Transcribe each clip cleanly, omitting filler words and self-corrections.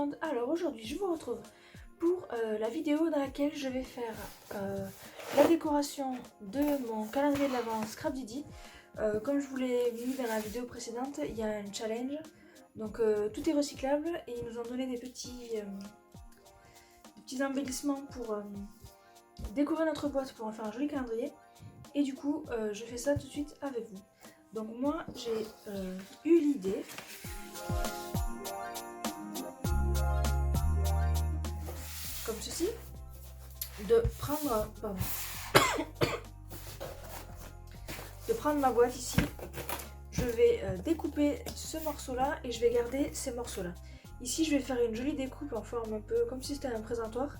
monde. Alors aujourd'hui je vous retrouve pour la vidéo dans laquelle je vais faire la décoration de mon calendrier de l'Avent Scrapdiddy. Comme je vous l'ai mis dans la vidéo précédente, il y a un challenge, donc tout est recyclable et ils nous ont donné des petits embellissements pour décorer notre boîte pour en faire un joli calendrier. Et du coup je fais ça tout de suite avec vous. Donc moi j'ai eu l'idée comme ceci de prendre ma boîte ici. Je vais découper ce morceau là et je vais garder ces morceaux là. Ici je vais faire une jolie découpe en forme un peu comme si c'était un présentoir.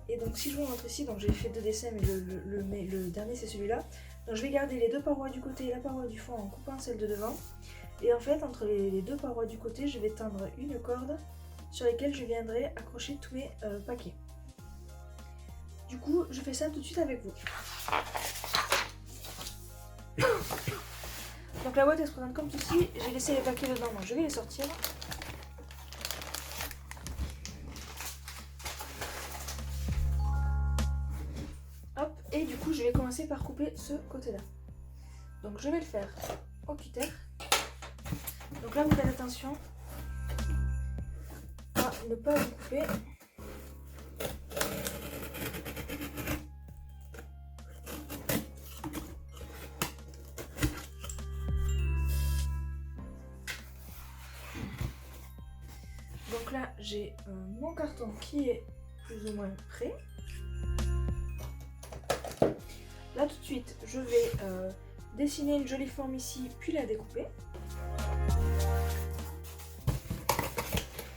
Et donc si je vous montre ici, donc j'ai fait deux dessins mais le dernier c'est celui-là. Donc je vais garder les deux parois du côté et la paroi du fond en coupant celle de devant. Et en fait entre les deux parois du côté je vais tendre une corde sur lesquelles je viendrai accrocher tous mes paquets. Du coup je fais ça tout de suite avec vous. Donc la boîte elle se présente comme ceci, j'ai laissé les paquets dedans donc je vais les sortir. Hop, et du coup je vais commencer par couper ce côté là. Donc je vais le faire au cutter. Donc là vous faites attention à ne pas vous couper. Donc là j'ai mon carton qui est plus ou moins prêt. Là tout de suite je vais dessiner une jolie forme ici puis la découper.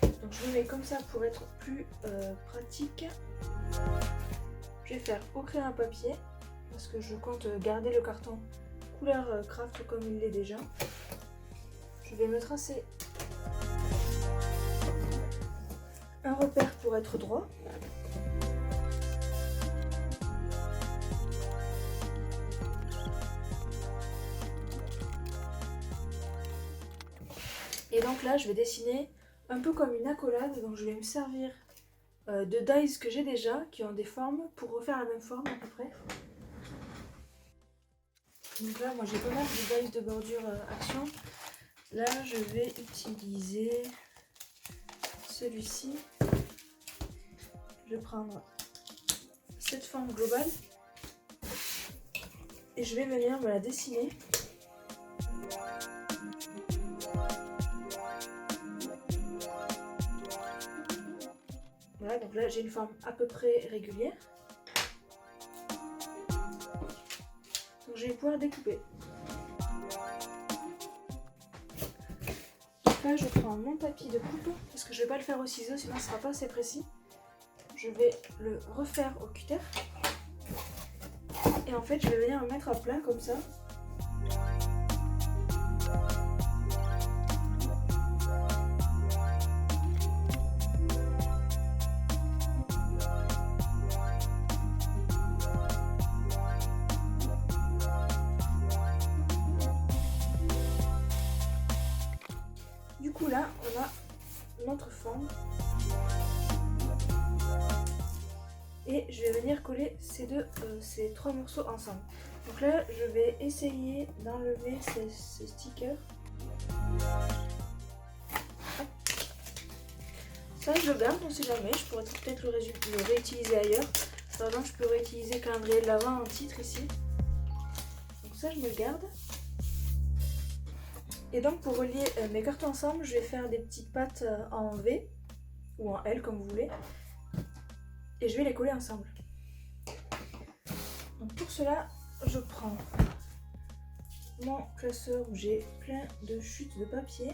Donc je me mets comme ça pour être plus pratique. Je vais faire au crayon à papier parce que je compte garder le carton couleur craft comme il l'est déjà. Je vais me tracer un repère pour être droit. Et donc là je vais dessiner un peu comme une accolade, donc je vais me servir de dies que j'ai déjà, qui ont des formes, pour refaire la même forme à peu près. Donc là moi j'ai pas mal de dies de bordure action. Là je vais utiliser celui-ci. Je vais prendre cette forme globale et je vais venir me la dessiner. Voilà, donc là j'ai une forme à peu près régulière. Donc je vais pouvoir découper. Donc là je prends mon tapis de coupe, parce que je ne vais pas le faire au ciseau sinon ce ne sera pas assez précis. Je vais le refaire au cutter. Et en fait je vais venir me mettre à plat comme ça. Du coup là on a notre forme et je vais venir coller ces trois morceaux ensemble. Donc là je vais essayer d'enlever ces stickers. Hop. Ça je le garde, on sait jamais, je pourrais peut-être le réutiliser ailleurs. Par exemple je peux réutiliser calendrier de l'Avent en titre ici. Donc ça je me le garde. Et donc pour relier mes cartons ensemble, je vais faire des petites pattes en V ou en L comme vous voulez. Et je vais les coller ensemble. Donc pour cela, je prends mon classeur où j'ai plein de chutes de papier.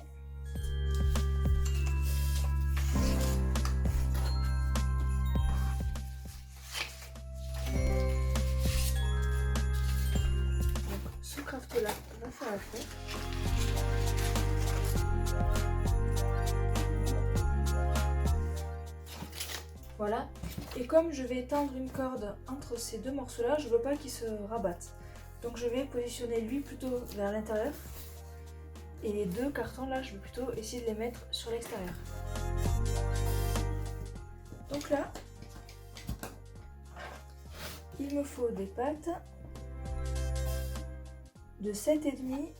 Donc ce craft là va faire l'affaire. Voilà, et comme je vais tendre une corde entre ces deux morceaux là, je ne veux pas qu'ils se rabattent. Donc je vais positionner lui plutôt vers l'intérieur et les deux cartons là, je vais plutôt essayer de les mettre sur l'extérieur. Donc là, il me faut des pâtes de 7,5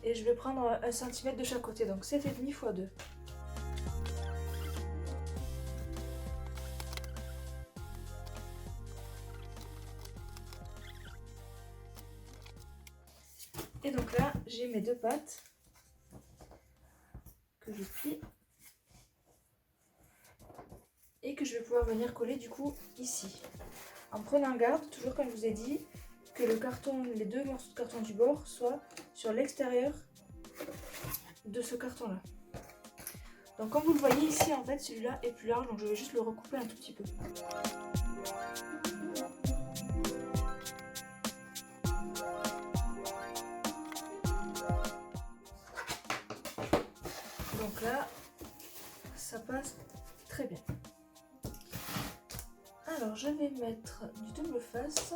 et je vais prendre 1 cm de chaque côté, donc 7,5 x 2. Et donc là, j'ai mes 2 pâtes que je plie et que je vais pouvoir venir coller du coup ici. En prenant garde, toujours comme je vous ai dit, que le carton, les 2 morceaux de carton du bord soient sur l'extérieur de ce carton là. Donc comme vous le voyez ici, en fait celui-là est plus large, donc je vais juste le recouper un tout petit peu. Donc là, ça passe très bien. Alors je vais mettre du double face.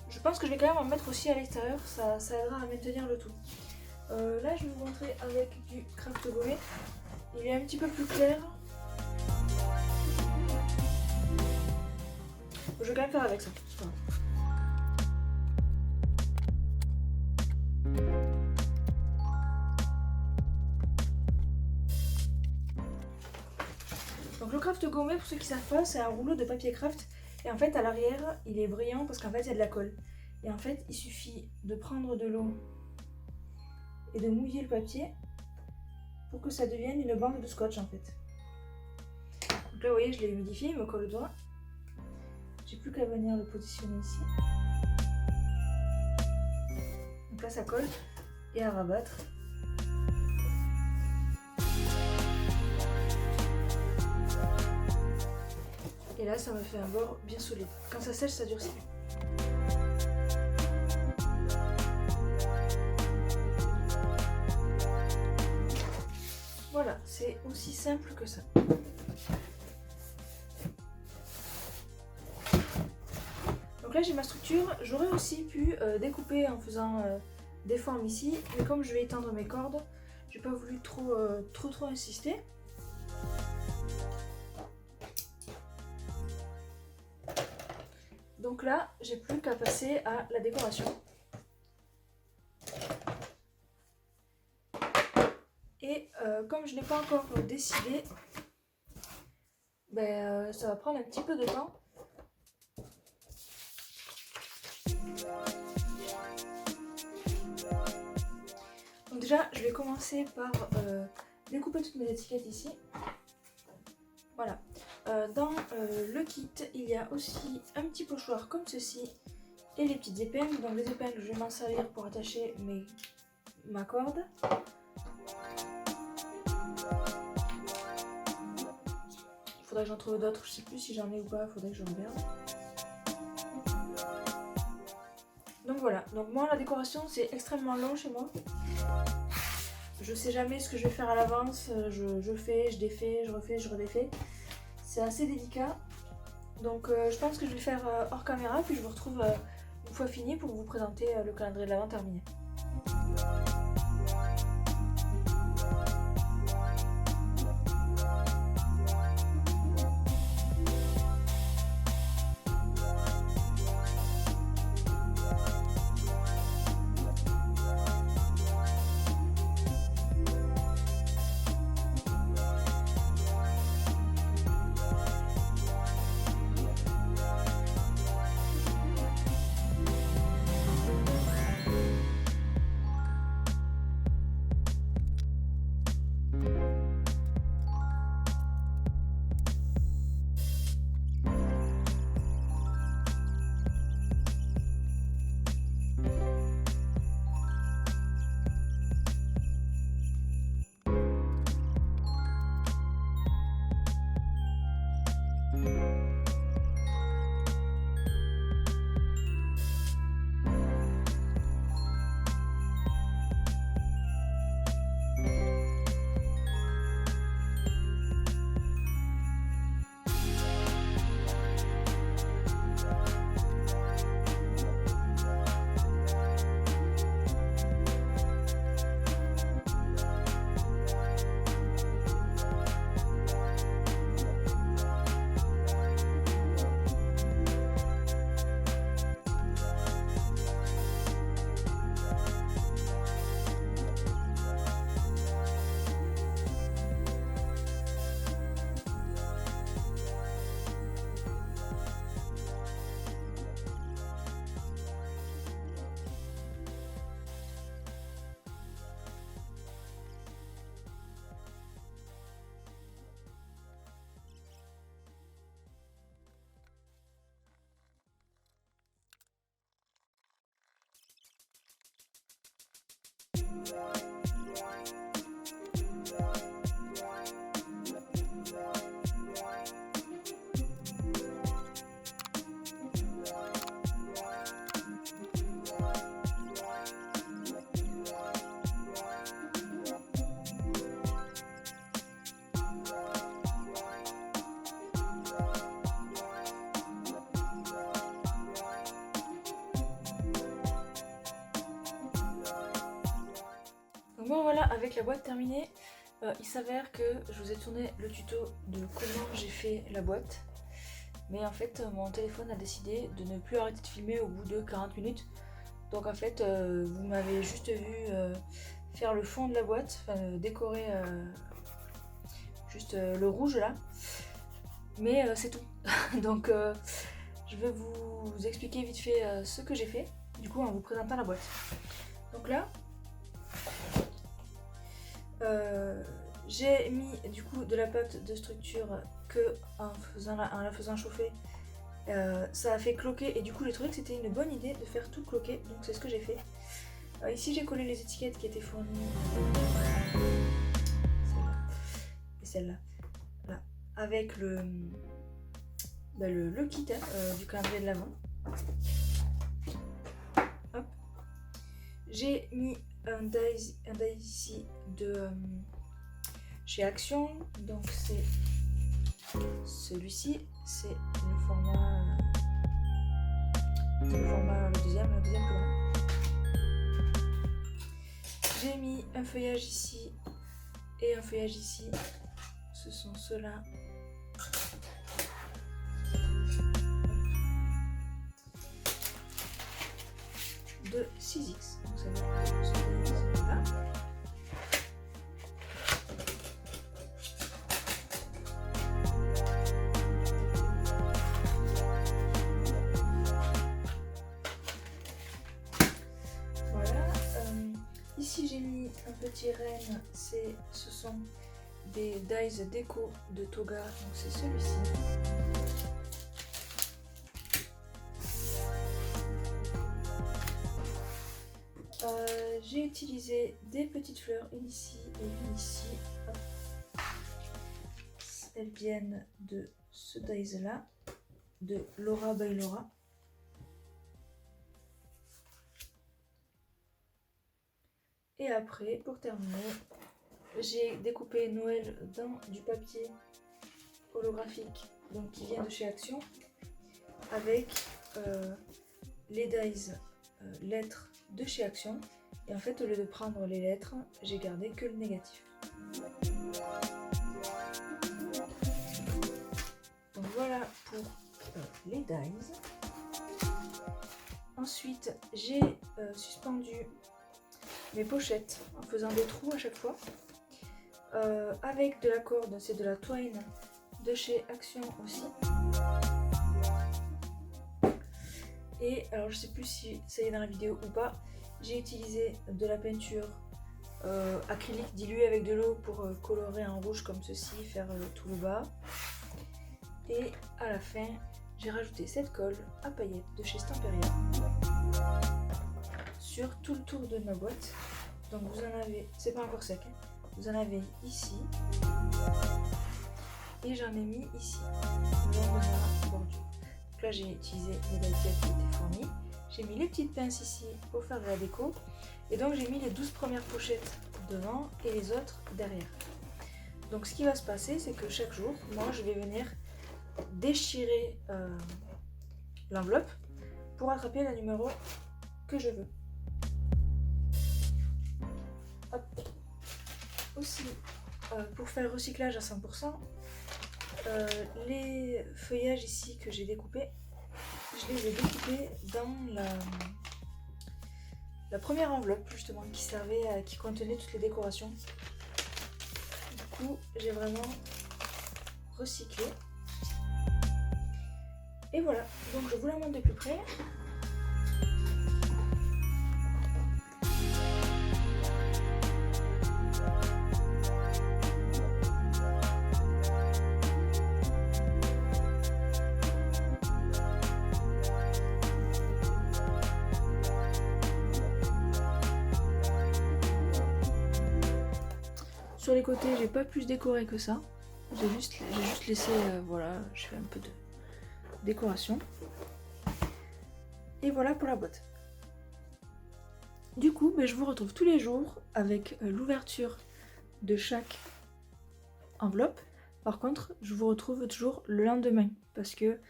Je pense que je vais quand même en mettre aussi à l'extérieur, ça aidera à maintenir le tout. Là je vais vous montrer avec du craft gommé. Il est un petit peu plus clair. Je vais quand même faire avec ça. Donc le craft gommé, pour ceux qui ne savent pas, c'est un rouleau de papier craft. Et en fait à l'arrière il est brillant parce qu'en fait il y a de la colle. Et en fait il suffit de prendre de l'eau et de mouiller le papier pour que ça devienne une bande de scotch en fait. Donc là vous voyez je l'ai humidifié, il me colle au doigt. J'ai plus qu'à venir le positionner ici. Donc là ça colle et à rabattre. Et là ça me fait un bord bien solide. Quand ça sèche ça durcit. Voilà, c'est aussi simple que ça. Donc là j'ai ma structure, j'aurais aussi pu découper en faisant des formes ici, mais comme je vais étendre mes cordes, j'ai pas voulu trop insister. Donc là j'ai plus qu'à passer à la décoration. Et comme je n'ai pas encore décidé, ça va prendre un petit peu de temps. Donc déjà, je vais commencer par découper toutes mes étiquettes ici. Voilà. Dans le kit, il y a aussi un petit pochoir comme ceci et les petites épingles. Donc les épingles, je vais m'en servir pour attacher ma corde. Il faudrait que j'en trouve d'autres, je sais plus si j'en ai ou pas, il faudrait que je regarde. Donc voilà, donc moi la décoration c'est extrêmement long chez moi. Je sais jamais ce que je vais faire à l'avance, je fais, je défais, je refais, je redéfais. C'est assez délicat. Donc je pense que je vais le faire hors caméra, puis je vous retrouve une fois fini pour vous présenter le calendrier de l'Avent terminé. bon voilà, avec la boîte terminée, il s'avère que je vous ai tourné le tuto de comment j'ai fait la boîte. Mais en fait mon téléphone a décidé de ne plus arrêter de filmer au bout de 40 minutes. Donc en fait vous m'avez juste vu faire le fond de la boîte, enfin décorer juste le rouge là. Mais c'est tout. Donc je vais vous expliquer vite fait ce que j'ai fait, du coup en vous présentant la boîte. Donc là, j'ai mis du coup de la pâte de structure que en la faisant chauffer, ça a fait cloquer et du coup j'ai trouvé que c'était une bonne idée de faire tout cloquer, donc c'est ce que j'ai fait. Ici j'ai collé les étiquettes qui étaient fournies, celle-là et celle-là, voilà, avec le kit du calendrier de l'Avent. Hop. J'ai mis un dies ici de chez Action, donc c'est celui-ci, c'est le format, le deuxième plus grand. J'ai mis un feuillage ici et un feuillage ici, ce sont ceux-là. De 6X, donc ça va être là. Voilà. Ici j'ai mis un petit renne, ce sont des dies déco de Toga, donc c'est celui-ci. J'ai utilisé des petites fleurs, une ici et une ici. Hop. Elles viennent de ce dies là, de Laura by Laura. Et après, pour terminer, j'ai découpé Noël dans du papier holographique, donc qui vient de chez Action, avec les dies lettres de chez Action. Et en fait, au lieu de prendre les lettres, j'ai gardé que le négatif. Donc voilà pour les dies. Ensuite, j'ai suspendu mes pochettes en faisant des trous à chaque fois. Avec de la corde, c'est de la twine de chez Action aussi. Et alors je sais plus si ça y est dans la vidéo ou pas, j'ai utilisé de la peinture acrylique diluée avec de l'eau pour colorer en rouge comme ceci, faire tout le bas. Et à la fin, j'ai rajouté cette colle à paillettes de chez Stamperia sur tout le tour de ma boîte. Donc vous en avez, c'est pas encore sec, hein. Vous en avez ici et j'en ai mis ici le long de ma bordure. Donc là j'ai utilisé les die qui étaient fournies. J'ai mis les petites pinces ici pour faire de la déco. Et donc j'ai mis les 12 premières pochettes devant et les autres derrière. Donc ce qui va se passer, c'est que chaque jour, moi je vais venir déchirer l'enveloppe pour attraper le numéro que je veux. Hop. Aussi, pour faire le recyclage à 100%, les feuillages ici que j'ai découpés, je les ai découpés dans la première enveloppe justement qui contenait toutes les décorations. Du coup, j'ai vraiment recyclé. Et voilà, donc je vous la montre de plus près. Sur les côtés, j'ai pas plus décoré que ça. J'ai juste laissé, voilà, je fais un peu de décoration. Et voilà pour la boîte. Du coup, je vous retrouve tous les jours avec l'ouverture de chaque enveloppe. Par contre, je vous retrouve toujours le lendemain parce que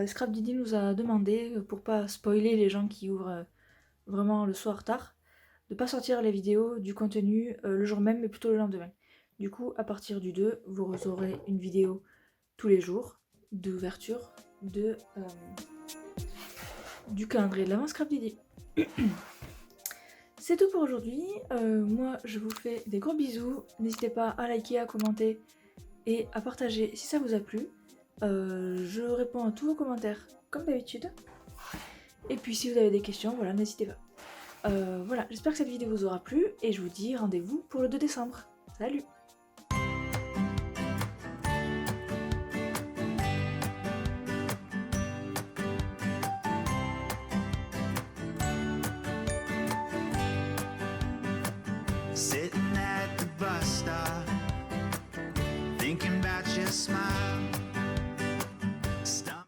Scrap Didi nous a demandé, pour pas spoiler les gens qui ouvrent vraiment le soir tard, de pas sortir les vidéos du contenu le jour même mais plutôt le lendemain. Du coup à partir du 2 vous aurez une vidéo tous les jours d'ouverture du calendrier de l'avant Scrap Didi. C'est tout pour aujourd'hui, moi je vous fais des gros bisous, n'hésitez pas à liker, à commenter et à partager si ça vous a plu. Je réponds à tous vos commentaires comme d'habitude. Et puis si vous avez des questions, voilà, n'hésitez pas. Voilà, j'espère que cette vidéo vous aura plu et je vous dis rendez-vous pour le 2 décembre. Salut!